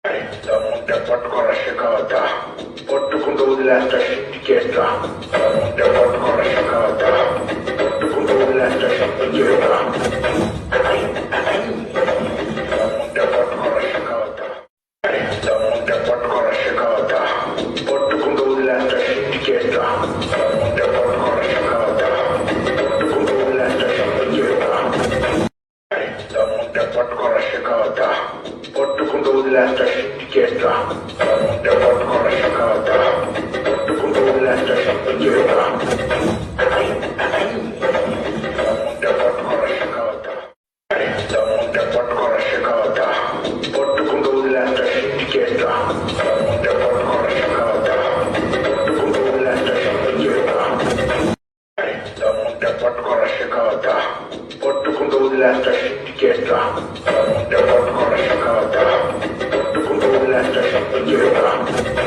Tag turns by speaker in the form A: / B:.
A: ముందే పట్టుకోరా శిఖావత పట్టుకుంటూ వదిలేస్తా చేస్తా ముందే పట్టుకోరా శిఖావత పట్టుకుంటూ వదిలేస్తా చేస్తా ముందే పట్టుకోరా శిఖావత ముందే పట్టుకోరా శిఖావత పట్టుకుంటూ వదిలేస్తా చేస్తా ముందే పట్టుకోరా శిఖావత పట్టుకుంటూ వదిలేస్తా చేస్తా ముందే పట్టుకోరా శిఖావత పట్టుకుంటూ వదిలేస్తా చేస్తా ముందే పట్టుకోరా శిఖావత పట్టుకుంటూ వదిలేస్తా చేస్తా ముందే పట్టుకోరా శిఖావత ముందే పట్టుకోరా శిఖావత పట్టుకుంటూ వదిలేస్తా చేస్తా ముందే పట్టుకోరా శిఖావత పట్టుకుంటూ వదిలేస్తా చేస్తా ముందే పట్టుకోరా శిఖావత పట్టుకుంటూ వదిలేస్తా చేస్తా ముందే పట్టుకోరా శిఖావత పట్టుకుంటూ వదిలేస్తా చేస్తా